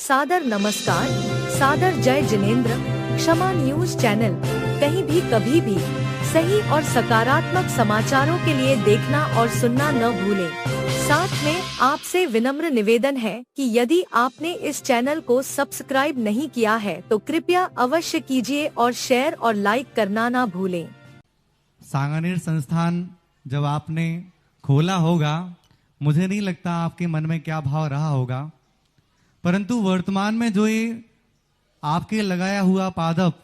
सादर नमस्कार, सादर जय जिनेंद्र। क्षमा न्यूज चैनल कहीं भी कभी भी सही और सकारात्मक समाचारों के लिए देखना और सुनना न भूलें। साथ में आपसे विनम्र निवेदन है कि यदि आपने इस चैनल को सब्सक्राइब नहीं किया है तो कृपया अवश्य कीजिए और शेयर और लाइक करना ना भूलें। सांगानेर संस्थान जब आपने खोला होगा, मुझे नहीं लगता आपके मन में क्या भाव रहा होगा, परंतु वर्तमान में जो ये आपके लगाया हुआ पादप,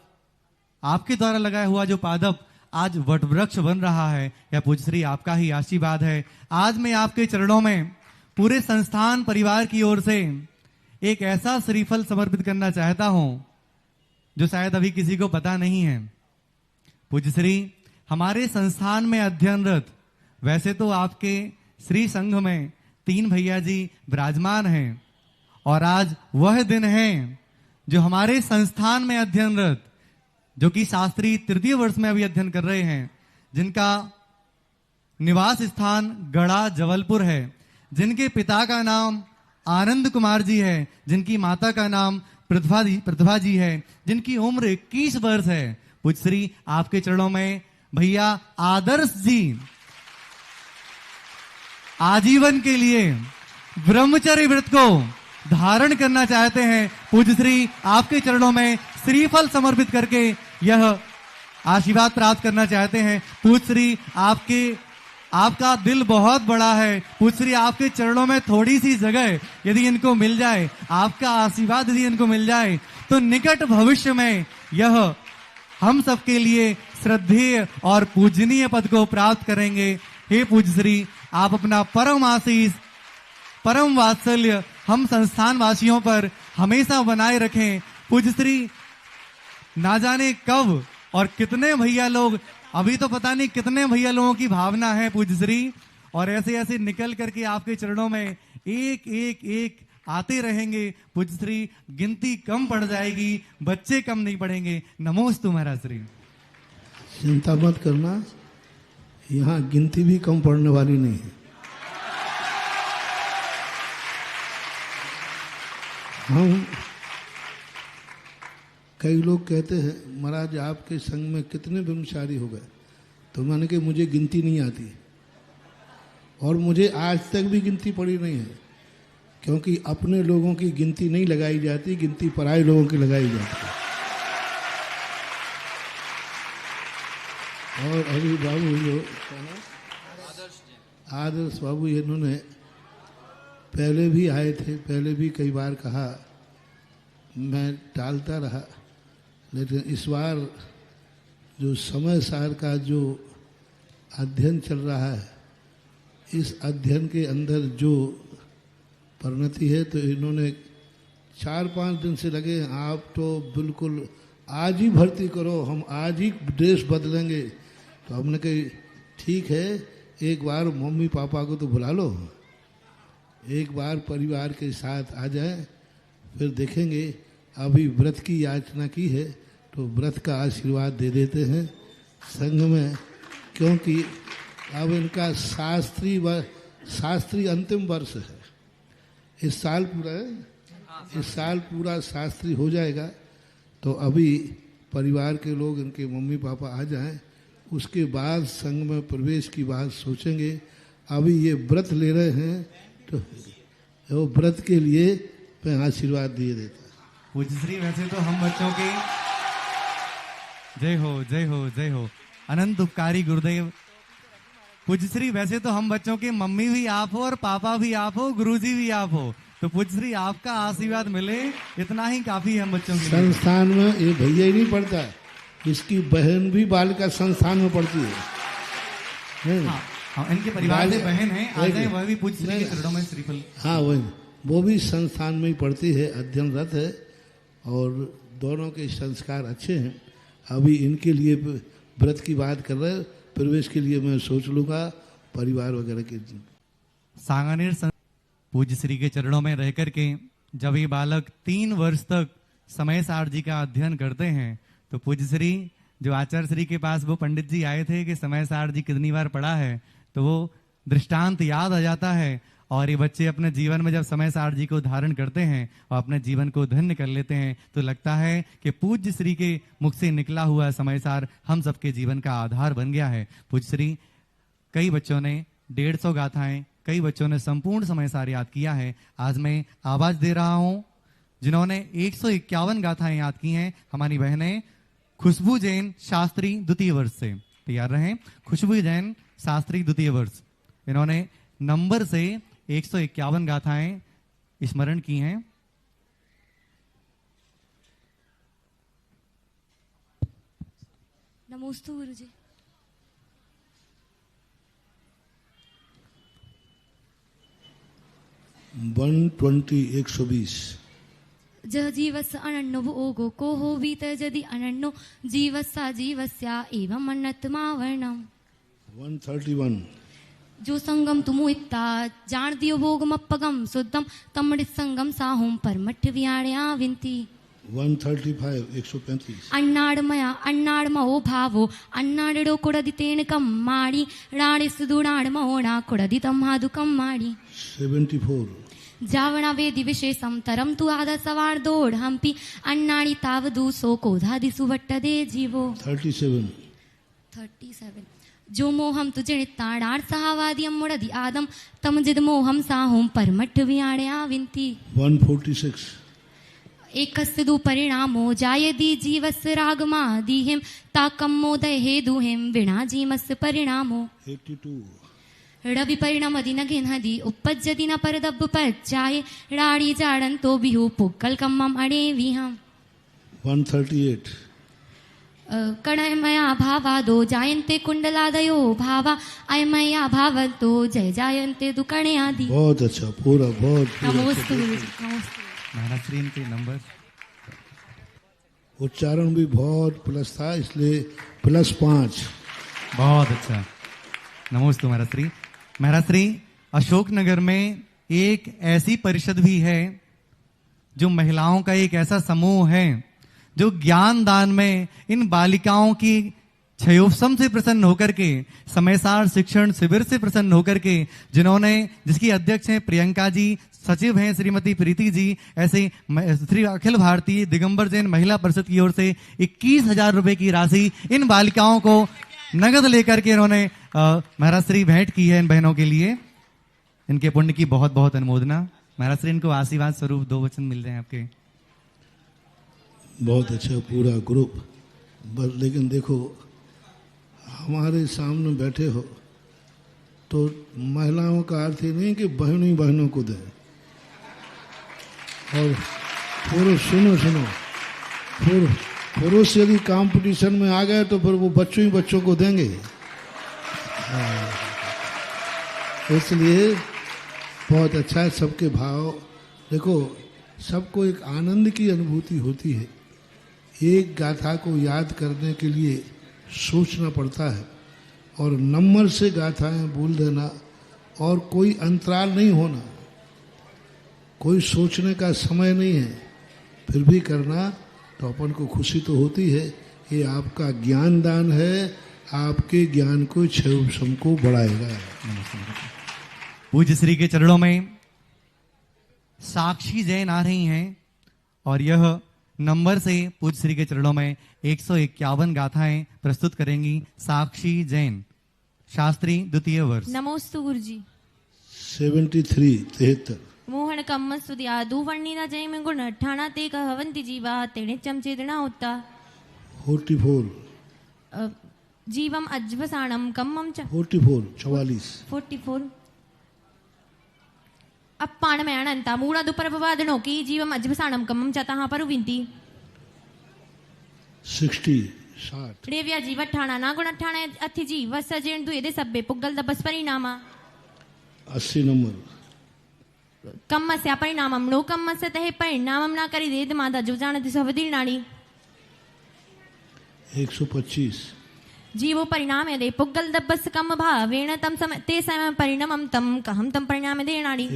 आपके द्वारा लगाया हुआ जो पादप आज वटवृक्ष बन रहा है, यह पूज्यश्री आपका ही आशीर्वाद है। आज मैं आपके चरणों में पूरे संस्थान परिवार की ओर से एक ऐसा श्रीफल समर्पित करना चाहता हूं जो शायद अभी किसी को पता नहीं है। पूज्यश्री हमारे संस्थान में अध्ययनरत, वैसे तो आपके श्री संघ में 3 भैया जी विराजमान हैं, और आज वह दिन है जो हमारे संस्थान में अध्ययनरत, जो कि शास्त्री तृतीय वर्ष में अभी अध्ययन कर रहे हैं, जिनका निवास स्थान गढ़ा जबलपुर है, जिनके पिता का नाम आनंद कुमार जी है, जिनकी माता का नाम प्रतिभा जी है, जिनकी उम्र 21 वर्ष है। पूज्यश्री आपके चरणों में भैया आदर्श जी आजीवन के लिए ब्रह्मचर्य व्रत को धारण करना चाहते हैं। पूज्यश्री आपके चरणों में श्रीफल समर्पित करके यह आशीर्वाद प्राप्त करना चाहते हैं। पूज्यश्री आपका दिल बहुत बड़ा है। पूज्यश्री आपके चरणों में थोड़ी सी जगह यदि इनको मिल जाए, आपका आशीर्वाद यदि इनको मिल जाए, तो निकट भविष्य में यह हम सबके लिए श्रद्धेय और पूजनीय पद को प्राप्त करेंगे। हे पूज्यश्री, आप अपना परम आशीष, परम वात्सल्य हम संस्थान वासियों पर हमेशा बनाए रखें। पूज्यश्री ना जाने कब और कितने भैया लोग, अभी तो पता नहीं कितने भैया लोगों की भावना है पूज्यश्री, और ऐसे ऐसे निकल करके आपके चरणों में एक एक एक आते रहेंगे। पूज्यश्री गिनती कम पड़ जाएगी, बच्चे कम नहीं पड़ेंगे। नमोस्तु महाराज श्री। चिंता मत करना, यहाँ गिनती भी कम पड़ने वाली नहीं है। हम कई लोग कहते हैं महाराज आपके संग में कितने ब्रह्मचारी हो गए, तो मैंने कहा मुझे गिनती नहीं आती, और मुझे आज तक भी गिनती पड़ी नहीं है, क्योंकि अपने लोगों की गिनती नहीं लगाई जाती, गिनती पराये लोगों की लगाई जाती है। और अभी बाबू जो आदर्श बाबू, इन्होंने पहले भी आए थे, पहले भी कई बार कहा, मैं टालता रहा, लेकिन इस बार जो समय सार का जो अध्ययन चल रहा है, इस अध्ययन के अंदर जो परिणति है, तो इन्होंने 4-5 दिन से लगे, आप तो बिल्कुल आज ही भर्ती करो, हम आज ही ड्रेस बदलेंगे। तो हमने कही ठीक है, एक बार मम्मी पापा को तो बुला लो, एक बार परिवार के साथ आ जाए, फिर देखेंगे। अभी व्रत की याचना की है तो व्रत का आशीर्वाद दे देते हैं संघ में, क्योंकि अब इनका शास्त्री अंतिम वर्ष है। इस साल पूरा शास्त्री हो जाएगा, तो अभी परिवार के लोग, इनके मम्मी पापा आ जाएं, उसके बाद संघ में प्रवेश की बात सोचेंगे। अभी ये व्रत ले रहे हैं, तो वो व्रत के लिए मैं आशीर्वाद दिए देता। पूज्यश्री वैसे तो हम बच्चों के जय हो जय हो जय हो अनंत उपकारी गुरुदेव। पूज्यश्री वैसे तो हम बच्चों के मम्मी भी आप हो और पापा भी आप हो, गुरुजी भी आप हो, तो पूज्यश्री आपका आशीर्वाद मिले, इतना ही काफी है हम बच्चों के। संस्थान में ये भैया ही नहीं पढ़ता, इसकी बहन भी बालिका संस्थान में पढ़ती है। हाँ, इनके परिवार से बहन है, आ जाए, वह भी पूज्यश्री के चरणों में श्रीफल। हाँ, वो भी संस्थान में ही पढ़ती है, अध्ययनरत है, और दोनों के संस्कार अच्छे हैं। अभी इनके लिए व्रत की बात कर रहे हैं, प्रवेश के लिए मैं सोच लूंगा परिवार वगैरह के। सांगानेर पूज्यश्री के चरणों में रह करके जब ये बालक 3 वर्ष तक समय सार जी का अध्ययन करते हैं, तो पूज्यश्री जो आचार्य श्री के पास वो पंडित जी आए थे कि समय सार जी कितनी बार पढ़ा है, तो वो दृष्टांत याद आ जाता है और ये बच्चे अपने जीवन में जब समय सार जी को धारण करते हैं और अपने जीवन को धन्य कर लेते हैं तो लगता है कि पूज्य श्री के मुख से निकला हुआ समय सार हम सबके जीवन का आधार बन गया है। पूज्य श्री, कई बच्चों ने 150 गाथाएं, कई बच्चों ने संपूर्ण समय सार याद किया है। आज मैं आवाज दे रहा हूं जिन्होंने 151 गाथाएं याद की हैं, हमारी बहनें खुशबू जैन शास्त्री द्वितीय वर्ष से। तैयार रहें। खुशबू जैन शास्त्री द्वितीय वर्ष, इन्होंने नंबर से 151 गाथाएं स्मरण की हैं। नमोस्तु गुरुजी। वन 120 ज जीवस अनन्नो भोगो को हो वीत यदि अनन्नो जीवस्सा जीवस्या एवं अन्नतमावर्णम। 131 जो संगम तुमु इत्ता जान दियो भोगम अपगम शुद्धम तमृत संगम साहुम परमठ वियाण्या विंती। 135 135 अण्णाडमया अण्णाडमो भावो अण्णाडो कोडदितेन कम्माडी राणे सुदुडाडमोणा कोडदितं हादुकं माडी। 74 जावणा वेदि विशेषम तरम तु आदा सवार दौड़ हम्पी अन्नाणी तावदु सो कोधादिसु वट्टदे जीवो। 37 जो मोहम तुझे ताड़ाड़ सहावादियम मुड़दि आदम तम जिद मोहम साहुम परमठ वियाण्या विंती। 146 एकस्दु परिणामो जायदि जीवस् रागमादिहिम ताकम मोदय हेदुहिम विना जीमस् परिणामो। 82 रवि परिणमदि न घिन्हदि उपज्यदि न परदब्ब पच्चाये राड़ी जाड़ंतो बिहु पुक्कल कम्मम अड़े विहम। 138 कणमया भावादो जायन्ते कुंडलादयो भावा अयमया भावन्तो जय जायन्ते दुकणयादि। बहुत अच्छा, पूरा बहुत नमोस्तु गुरुजी, नमोस्तु। महाराज श्री इनके नंबर उच्चारण भी बहुत प्लस था, इसलिए +5। बहुत अच्छा। नमोस्तु महाराज श्री। महाराज श्री, अशोकनगर में एक ऐसी परिषद भी है जो महिलाओं का एक ऐसा समूह है जो ज्ञान दान में इन बालिकाओं की क्षयोपशम से प्रसन्न होकर के, समयसार शिक्षण शिविर से प्रसन्न होकर के, जिसकी अध्यक्ष हैं प्रियंका जी, सचिव हैं श्रीमती प्रीति जी, ऐसे श्री अखिल भारतीय दिगंबर जैन महिला परिषद की ओर से 21,000 रुपए की राशि इन बालिकाओं को नगद लेकर के इन्होंने महाराज श्री भेंट की है इन बहनों के लिए। इनके पुण्य की बहुत बहुत अनुमोदना। महाराज श्री इनको आशीर्वाद स्वरूप 2 वचन मिल रहे हैं आपके। बहुत अच्छा पूरा ग्रुप। बस लेकिन देखो, हमारे सामने बैठे हो तो महिलाओं का अर्थ ही नहीं कि बहन ही बहनों को दे, और पुरुष सुनो पुरुष यदि कंपटीशन में आ गए तो फिर वो बच्चों ही बच्चों को देंगे। इसलिए बहुत अच्छा है सबके भाव। देखो, सबको एक आनंद की अनुभूति होती है। एक गाथा को याद करने के लिए सोचना पड़ता है और नंबर से गाथाएं बोल देना और कोई अंतराल नहीं होना, कोई सोचने का समय नहीं है, फिर भी करना तो अपन को खुशी तो होती है। ये आपका ज्ञान दान है, आपके ज्ञान को क्षयोपशम को बढ़ाएगा। पूज्य श्री के चरणों में साक्षी जैन आ रही हैं और यह नंबर से पूज्य श्री के चरणों में 151 गाथाएं प्रस्तुत करेंगी। साक्षी जैन, शास्त्री द्वितीय वर्ष। नमोस्तु गुरुजी। 73 मोहन कम्म स्तुतिया दुवर्णिना जय में गुण ठाणा ते कहवंती जीवा तेने चमचेदना होता। 44 जीवम अज्वसाणम कम्मम च 44 अप्पाण में अनंता मूड़ा दुपर्ववादनों की जीवम अज्वसाणम कम्मम च तहां पर विंती। 60 रेव्या जीव ठाणा ना गुण ठाणे अथि जीव सजेण दुए दे सब्बे पुगल दबस परिणामा। 80 नंबर कम्मस्या परिणामम नो कम्मस्य तहे परिणामम ना करी देद मादा जो जानति सवदिनाणी। 125 जीवो परिणाम दे पुगल दबस कम भावेण तम समय ते समय परिणामम तम कहम तम परिणाम देनाणी।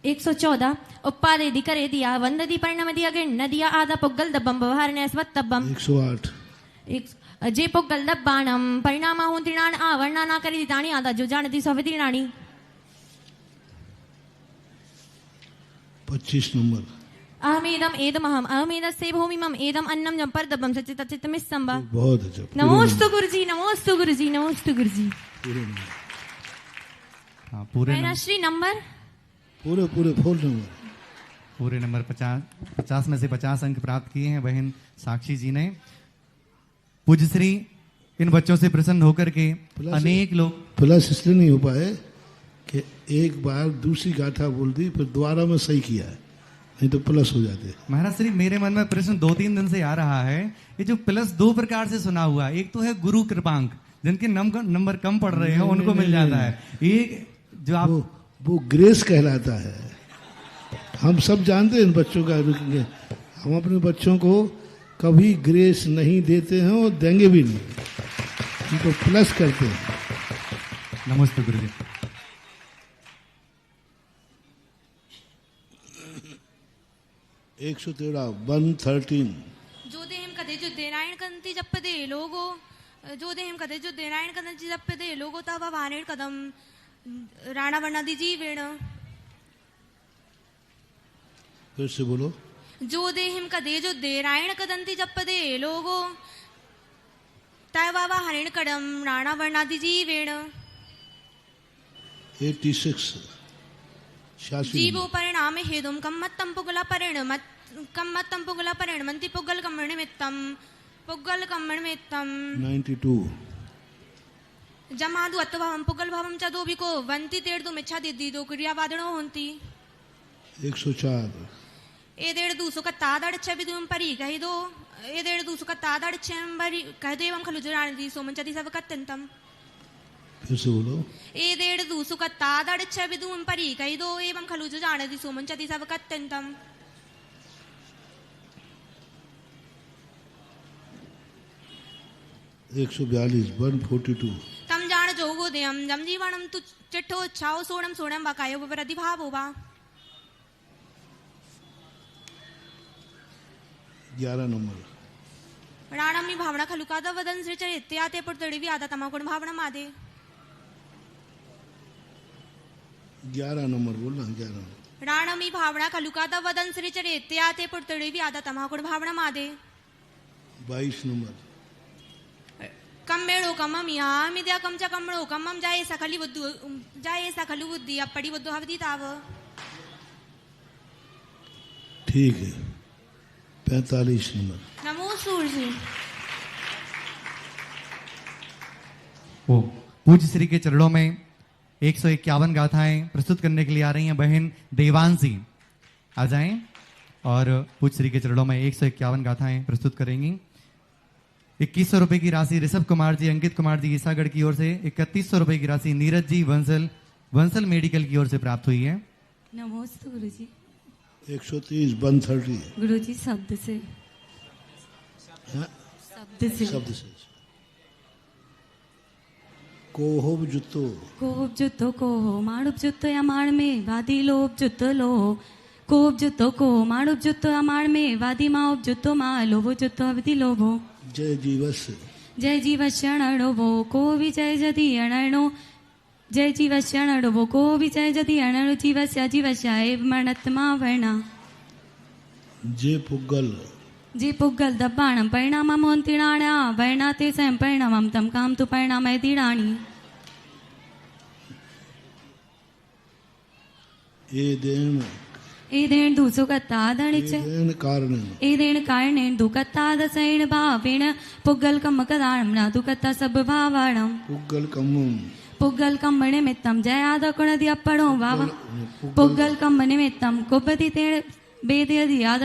114 उपादे दि करे दिया वंददी परिणाम दिया गिण दिया आदा पुगल दबम व्यवहारने स्वत्तबम। 108 जे पुगल दब्बाणम परिणाम होंतिनाण आवरणा ना करी दिताणी आदा जो जानति सवदिनाणी। 25 नंबर। अहमेदम एदमहम अहमेदस्ते भूमिमम एदम अन्नम जम परदबम सच्चितचित्तमिस्संब। बहुत अच्छा। नमोस्तु गुरुजी, नमोस्तु गुरुजी, नमोस्तु गुरुजी। हाँ पूरे श्री नंबर पूरे 4 नंबर। पूरे नंबर 50 में से 50 अंक प्राप्त किए हैं बहन साक्षी जी ने। पूज्य श्री इन बच्चों से प्रसन्न होकर के अनेक लोग प्लस इसलिए नहीं हो पाए कि एक बार दूसरी गाथा बोल दी फिर दोबारा में सही किया है, नहीं तो प्लस हो जाते। महाराज श्री मेरे मन में प्रश्न 2-3 दिन से आ रहा है। ये जो प्लस 2 प्रकार से सुना हुआ, एक तो है गुरु कृपांक, जिनके नंबर कम पड़ रहे हैं उनको मिल जाता है। एक जो आप वो ग्रेस कहलाता है। हम सब जानते हैं इन बच्चों का। हम अपने बच्चों को कभी ग्रेस नहीं देते हैं और देंगे भी नहीं, उनको प्लस करते हैं। नमस्ते गुरु जी। 113 113। जो देहम कदे जो देनायण कंति जपदे लोगो, जो देहम कदे जो देनायण कंति जपदे लोगो तव वाणेण कदम राणा वर्णादि जीवेण। फिर से बोलो। जो देहिम कदे जो देरायण कदंती जपदे लोगो तव वाणेण कदम राणा वर्णादि जीवेण। 86 जीवो परिणाम हेदुम कम्मत्तम पुगला परिणमत कम्मत्तम पुगला परिणमंति पुगल कम्मण निमित्तम पुगल कम्मण निमित्तम। 92 जमादु अत्वभवम पुगल भवम च दोबिको वंति तेर्दु मिच्छा दिद्दो क्रियावादनो होन्ति। 104 एदेड़ दूसु का तादड़ छ विदुम परी कहि दो एदेड़ दूसु का तादड़ छ बरी कहि देवम खलु जुरान दी सोमंचति सब कत्यंतम। फिर से बोलो। एदेड़ दूसु का तादड़ छ विदुम परी कहि दो एवं खलु जुरान दी सोमंचति सब कत्यंतम। 142 142 तम जान जोगो देयम जम जीवनम तु चिट्ठो छाओ सोणम सोणम बाकायो वरदि भावो वा। 11 नंबर। राणमी भावना खलुकादा वदन श्री चरित्याते पुरतड़ी भी आदा तमाकुण भावना मादे। 11 नंबर बोलना। 11 राणमी भावना खलुकादा वदन श्री चरित्याते पुरतड़ी भी आदा तमाकुण भावना मादे। 22 नंबर। कम्मेड़ो कम्मम या मिद्या कम च कम्मड़ो कम्मम जाए सखली बुद्धु जाए सखलु बुद्धि अपड़ी बुद्धु हवदी ताव। ठीक है। 45 नंबर। नमो सूर्य। वो पूज्य श्री के चरणों में 151 गाथाएं प्रस्तुत करने के लिए आ रही हैं बहन देवांशी। आ जाएं और पूज्य श्री के चरणों में 151 गाथाएं प्रस्तुत करेंगी। 2100 रुपए की राशि ऋषभ कुमार जी, अंकित कुमार जी ईसागढ़ की ओर से, 3100 रुपए की राशि नीरज जी वंसल मेडिकल की ओर से प्राप्त हुई है। नमोस्तु गुरु जी। 130 130 गुरु जी शब्द से शब्द से। कोहोब जुत्तो कोहो माणुब जुत्तो अमाण में वादी लोब जुत्तो लो कोब जुत्तो को माणुब जुत्तो अमाण में वादी माओब जुत्तो मा लोभो जुत्तो अवधि लोभो। जय जीवस शरणो को विजय जदि अणनो जय जीव शरणो को विजय जदि अणनो जीवस्य जीवस्य एव मरणत्मा वर्णा। जे पुग्गल दब्बाणं परिणामं होन्तिणाण्या वर्णा ते स्वयं परिणामं तम काम तु परिणामय दिराणि। एदेण कारणेन दुःखतादसेन भावेन पुग्गल कम्म कदाणं न दुःखता सब भावाणं। पुग्गल कम्म निमित्तं जयादकुणदि अपणो भाव पुग्गल कम्म निमित्तं कुब्बति तेण वेदयदि आद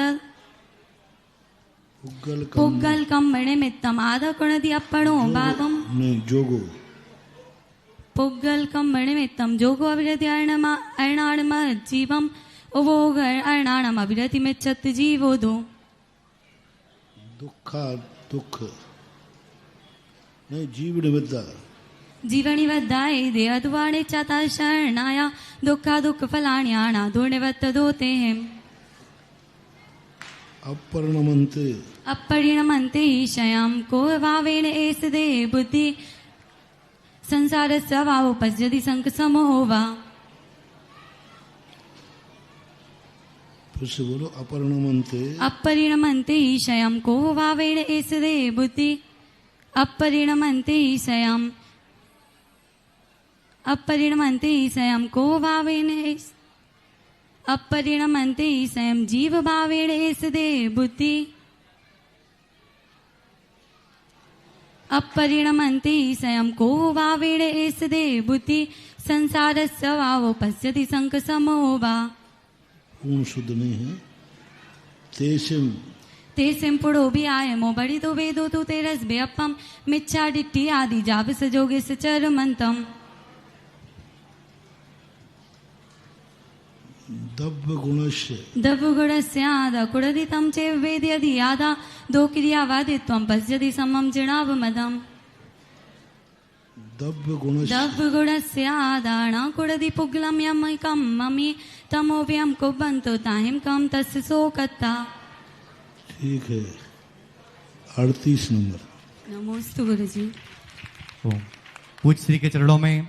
पुग्गल कम्म निमित्तं आदकुणदि अपणो भावं पुग्गल कम्म निमित्तं जोगो अविरति अर्णाणम जीवम् उभोग अर्णाणम अविरति मिच्छत् जीवो दो। दुख नहीं जीवनिवद्धाय देहद्वाणे चाता शरणाया दुःख फलाण्याणा दुर्निवत्त दोते हैं। अपरिणमन्ते ईशयां को भावेन एष दे बुद्धि संसारस्य वावोपश्यति संक समो वा। फिर से बोलो, अपरिणमन्ते ईशयं को भावेण एषदे बुद्धि अपरिणमन्ते ईशयं को भावेन अपरिणमन्ते ईशयं जीव भावेन एषदे बुद्धि अपरिणमन्ते ईशयं को भावेन एषदे बुद्धि संसारस्य भावो पश्यति शङ्खसमो वा। पूर्ण शुद्ध नहीं है। तेसिम पुड़ो भी आयमो बड़ी तो वेदो तो तेरस बेअपम मिच्छा डिट्टी आदि जाप सजोगे सचरमंतम। दब्ब गुणस्य आदा कुड़दितम चे वेद्यदि आदा दो क्रियावादित्वं पश्यति समम जिणावमदम। दब्ब गुणस्य आदाण कुड़दि पुग्लम यमैकम ममि तमोव्यम कुबंतो ताहिम कम तस्य सोकत्ता। ठीक है, 38 नंबर। नमोस्तु गुरुजी। पूज्य श्री के चरणों में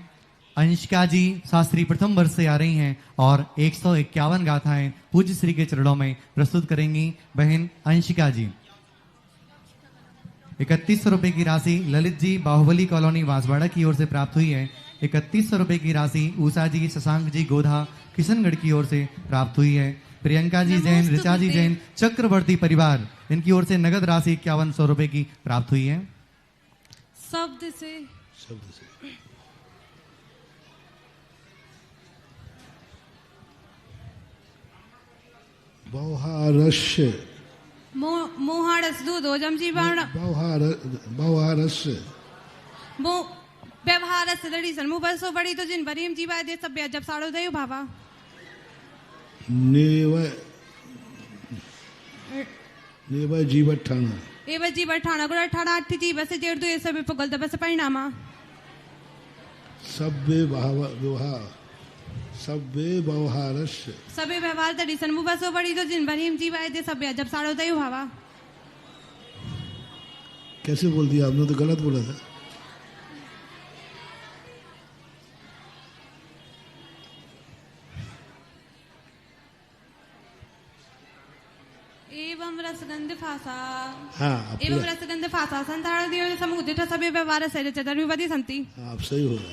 अंशिका जी शास्त्री प्रथम वर्ष से आ रही हैं और 151 गाथाएं पूज्य श्री के चरणों में प्रस्तुत करेंगी बहन अंशिका जी। 3100 रुपए की राशि ललित जी बाहुबली कॉलोनी बांसवाड़ा की ओर से प्राप्त हुई है। 3100 रुपए की राशि उषा जी शशांक जी गोधा किशनगढ़ की ओर से प्राप्त हुई है। प्रियंका जी जैन, ऋचा जी जैन, चक्रवर्ती परिवार इनकी ओर से नगद राशि 5100 रुपए की प्राप्त हुई है। शब्द से बहुहारस्य मोहारस दूधो जमजी बाण बहुहारस्य व्यवहारस्य दड़ी सन मुबसो बड़ी तो जिन भरीम जीवा दे सब जब साड़ो दयो भावा नेव जीवठाना एव जीवठाना गुण ठाना अट्ठ जीव से जेड़ दो ये सब पगल दबस परिणामा सब्बे व्यवहारस्य सबे व्यवहार दड़ी सन मुबसो बड़ी तो जिन भरीम जीवा दे सब जब साड़ो दयो भावा। कैसे बोल दिया आपने? तो गलत बोला था। एवं रसगंध फासा एवं रसगंध फासा संताड़ दियो समुदित सभी व्यवहार से चतुर्विधि संति। आप सही हो रहा है।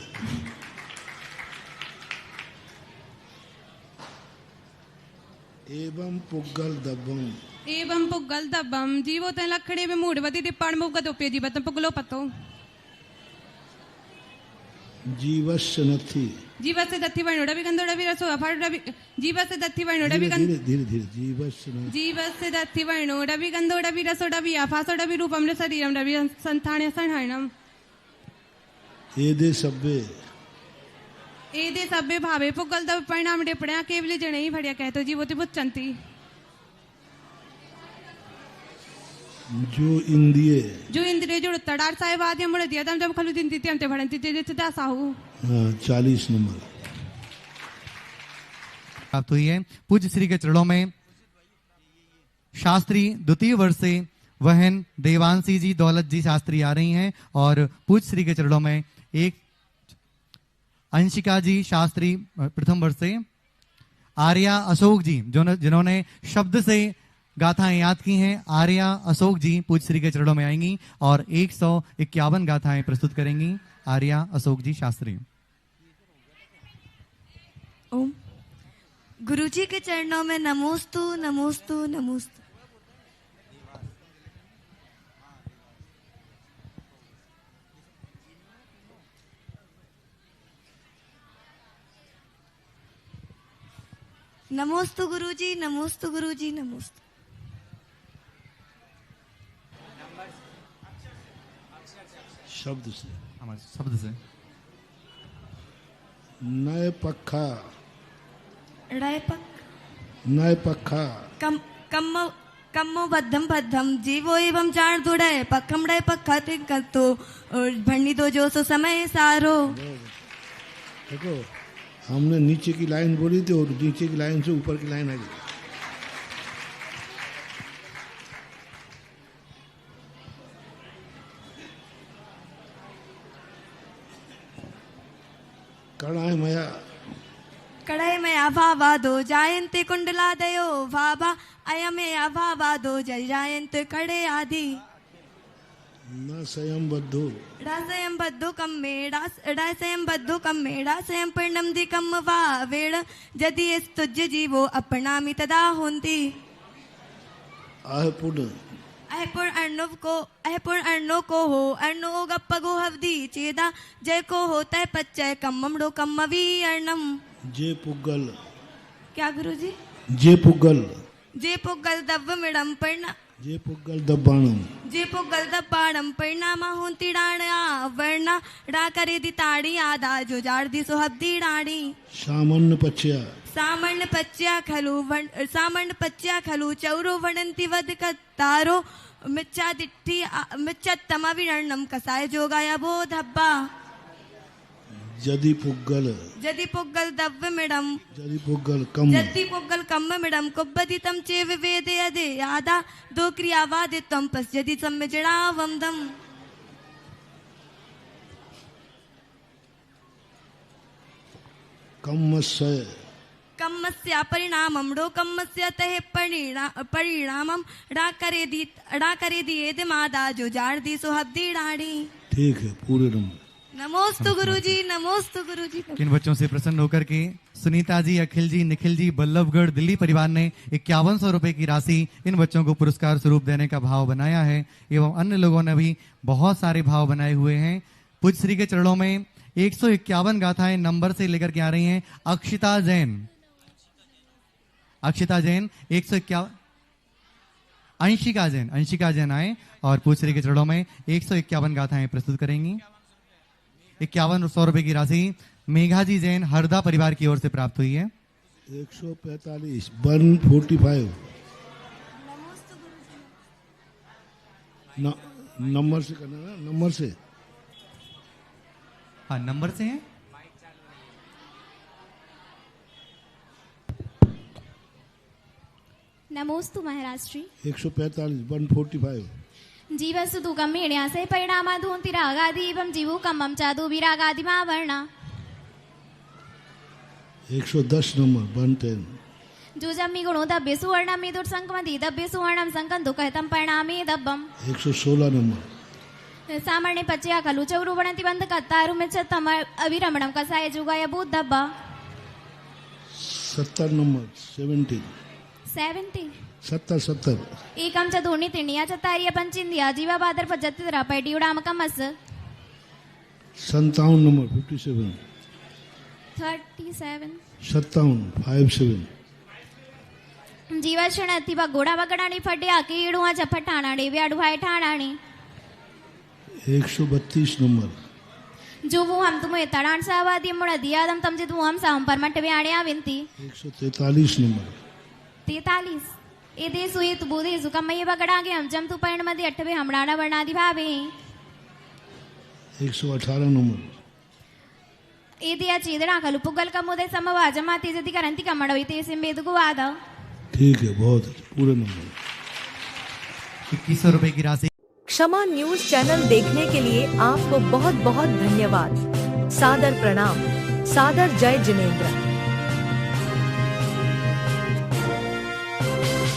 एवं पुग्गल दब्बम जीवो ते लखड़े में मूढ़वती टिप्पण मुगत उपे जीवत पुगलो पतो जीवस्य दत्ति वर्णोड़ा भी गंधोड़ा भी रसो अफाड़ा भी जीवस्य दत्ति वर्णोड़ा भी धीरे जीवस्य दत्ति वर्णोड़ा भी गंधोड़ा भी रसोड़ा भी अफासोड़ा भी रूपम रे शरीरम रवि संताने संहरणम एदे सब्बे भावे पुगल दब परिणाम टिप्पणियां केवल जने ही भड़िया कहतो जीवोति बुच्चंती। जो इंद्रिय जो तड़ार साहेब आदि मुड़ दिया तम जब खलु दिन दित्यम ते भड़ंती ते चिता साहू। 40 नंबर प्राप्त हुई है। पूज्य श्री के चरणों में शास्त्री द्वितीय वर्ष से वहन देवांशी जी दौलत जी शास्त्री आ रही हैं और पूज्य श्री के चरणों में एक अंशिका जी शास्त्री प्रथम वर्ष से, आर्या अशोक जी जिन्होंने शब्द से गाथाएं याद की हैं, आर्या अशोक जी पूज्य श्री के चरणों में आएंगी और 151 गाथाएं प्रस्तुत करेंगी। आर्या अशोक जी शास्त्री। ओम गुरुजी के चरणों में नमोस्तु नमोस्तु नमोस्तु। नमोस्तु गुरुजी नमोस्तु गुरुजी नमोस्तु। शब्द से नय पक्खा कम्मो बद्धम बद्धम जीवो एवं जान दुड़े पक्कम डय पक्का तो भंडी दो जो सो समय सारो। देखो हमने नीचे की लाइन बोली थी और नीचे की लाइन से ऊपर की लाइन आ गई। करुणामया कड़यमया भावादो जायन्ते कुण्डलादयो भाभा अयमया भावादो जय जायन्ते कड़े आदि न स्वयं बद्धो रासयं बद्धो कम्मे रासयं बद्धो कम्मे रासयं पर्णम दि कम्म वा वेण यदि स्तुज्य जीवो अपनामि तदा होन्ति अहपुर अर्णव को हो अर्णो गप्पगो हवदी चेदा जय को होता है पच्चय कम्ममड़ो कम्मवी अर्णम जे पुग्गल क्या गुरुजी जे पुग्गल दव्व मिडम पर्णा जे पुग्गल दब्बाणम परिणामा होंती डाणा वर्णा डा करे दी ताड़ी आदा जो जाड़ दी सोहब्दी डाणी सामर्ण पच्च्या खलु चौरो वणंती वद कतारो मिच्छा विरणम कसाय जोगाया बो धब्बा जदि पुग्गल दव्व मिडम जदि पुग्गल कम्म मिडम कुब्बदितं चे विवेदे यदे आदा दो क्रियावादित्वं पश्यदि सम्मिजडावं दम कम्मस्य परिणामं डो कम्मस्य तहे परिणामं डा करे दी एदे मादा जो जाड़ दी सोहब्दी डाड़ी। ठीक है, पूरे नमोस्तु गुरुजी, नमोस्तु गुरुजी। इन बच्चों से प्रसन्न होकर के सुनीता जी, अखिल जी, निखिल जी, बल्लभगढ़ दिल्ली परिवार ने 5100 रुपए की राशि इन बच्चों को पुरस्कार स्वरूप देने का भाव बनाया है एवं अन्य लोगों ने भी बहुत सारे भाव बनाए हुए हैं। पूज्य श्री के चरणों में 151 गाथाएं नंबर से लेकर के आ रही हैं। अक्षिता जैन 151, अंशिका जैन आए और पूज्य श्री के चरणों में 151 गाथाएं प्रस्तुत करेंगी। 5100 रुपए की राशि मेघा जी जैन हरदा परिवार की ओर से प्राप्त हुई है। 145 145 नंबर से करना ना, नंबर से। हाँ, नंबर से है। नमोस्तु महाराष्ट्री 145 145 जीवस्तु तु कम्मीण्यासे परिणामाधून्ति रागादीपं जीवो कम्मं चादु विरागादिमा वर्णा 110 नंबर 110 जो जम्मी गुणो दब्बे सुवर्णम में दुर्संकमति दब्बे सुवर्णम संकंतु कहतम परिणामे दब्बम 116 नंबर सामर्णे पच्चया खलु चौरु वणति बंध कत्तारु मिच्छतम अविरमणम कसाय जुगाय भूत दब्बा 70 नंबर 70 एकम च दोन्ही तिणिया चतारिया पंचिंदिया जीवा बादर पजत्तिरा पैटी उडामकम अस 57 नंबर 57 57 जीवा क्षणति व गोडा वगडाणी फड्या कीडुआ चपटाणाणी व्याडुहाय ठाणाणी 132 नंबर जो वो हम तुम्हें तड़ान सावादी मुड़ा दिया दम तम जित वो हम साम परमट व्याणे आविंती 143 नंबर 43 ए दे सुये तु बोधे सुकमय बगडागे हम जम तु पर्ण मध्ये अठवे हमडाणा वर्णादि भावे 118 नंबर ए दिया चेदड़ा खलु पुगल कमुदे समवा जमाती जति करंती कमड़वी ते सिंबेदु वाद। ठीक है, बहुत पूरे नंबर 2100 रुपए की राशि। क्षमा न्यूज चैनल देखने के लिए आपको बहुत बहुत धन्यवाद। सादर प्रणाम। सादर जय जिनेंद्र।